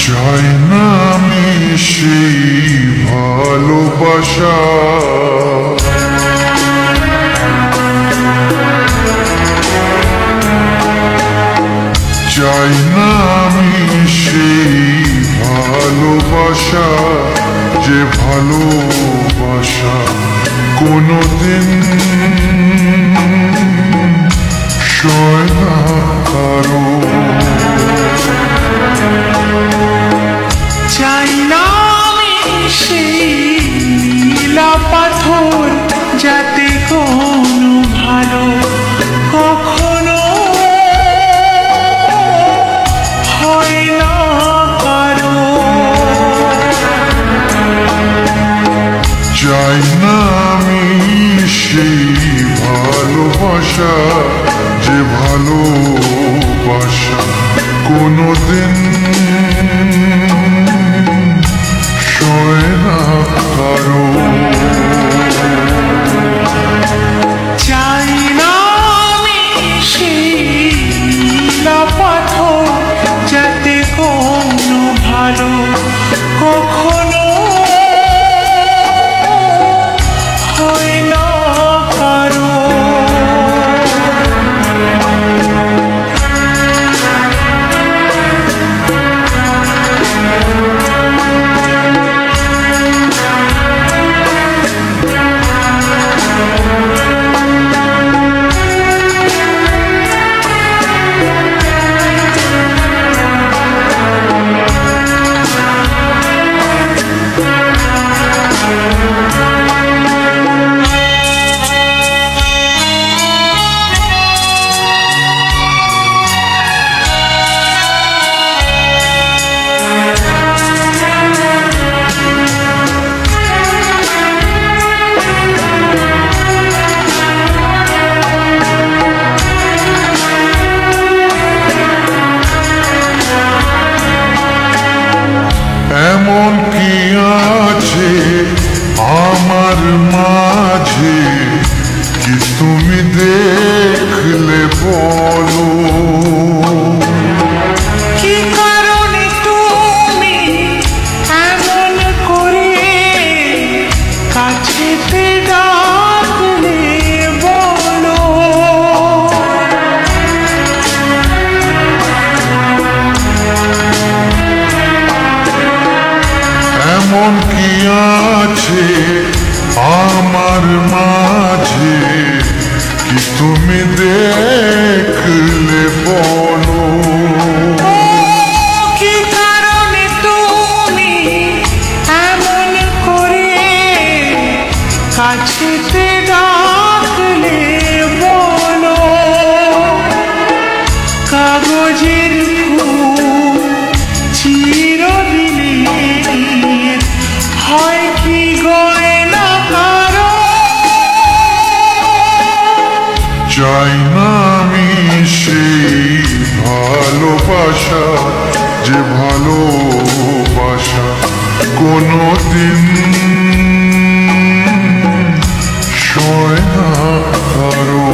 চাই না আমি সেই ভালোবাসা, চাই না আমি সেই ভালোবাসা, যে ভালোবাসা কোনোদিন সয় না কারো। চাই না আমি সেই নীলা পাথর, যাতে কোনো ভালো কখনো হয় না কারো। চাই না আমি সেই ভালোবাসা, যে ভালোবাসা কোনোদিন সয় না কারো। চাই না আমি সেই নীলা পাথর, যাতে কোনো ভালো কখনো হয় না কারো। এমন কি আছে আমার মাঝে, কি তুমি দেখলে বলো? কি কারণে তুমি এমন করে কাছেতে ডাকলে বলো? এমন কি আছে আমার মাঝে, কি তুমি দেখলে বলো? কি কারণে তুমি এমন করে কাছেতে ডাকলে বলো? কাগজের ফুল চিরদিনে হয় কি গয়না কারো? চাই না আমি সেই ভালোবাসা, যে ভালোবাসা কোনোদিন সয় না কারো।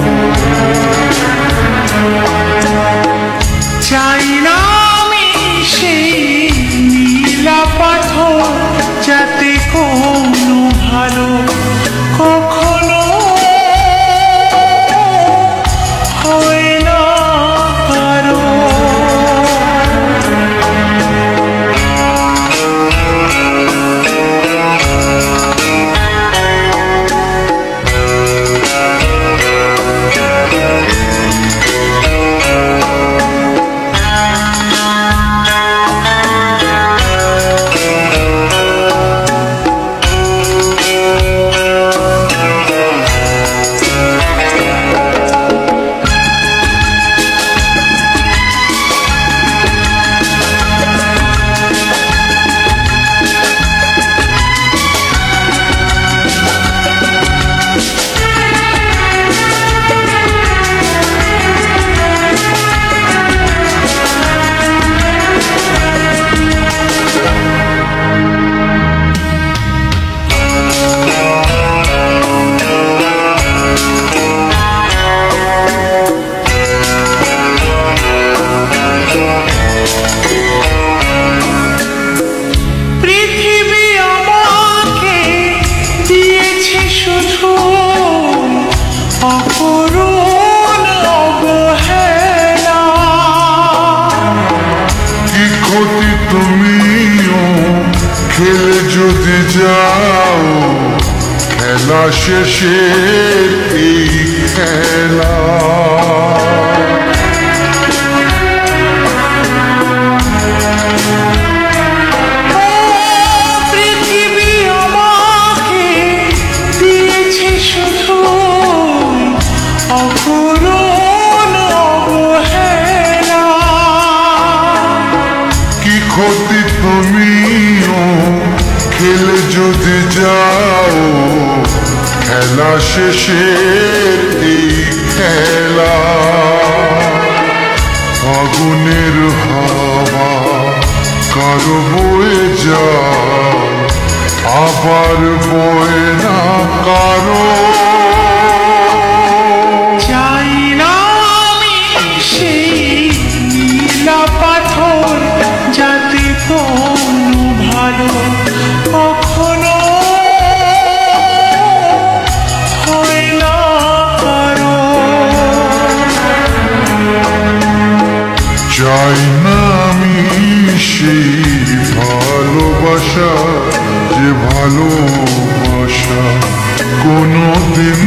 চাই না আমি সেই নীলা পাথর, যাতে কোনো ভালো কখনো হয় না কারো। যদি যাও খেলা শেষে এই খেলা পৃথিবী আমাকে দিয়েছে শুধু অপূরণ অবহেলা। কি ক্ষতি তুমিও খেলে যদি যাও খেলা শেষে এই খেলা আগুনের হাওয়া কারো বয়ে যায় আবার বয়ে না কারো। চাই না আমি সেই নীলা পাথর যাতে কোনো ভালো কখনো হয় না কারো। চাই না আমি সেই ভালোবাসা যে ভালোবাসা কোনোদিন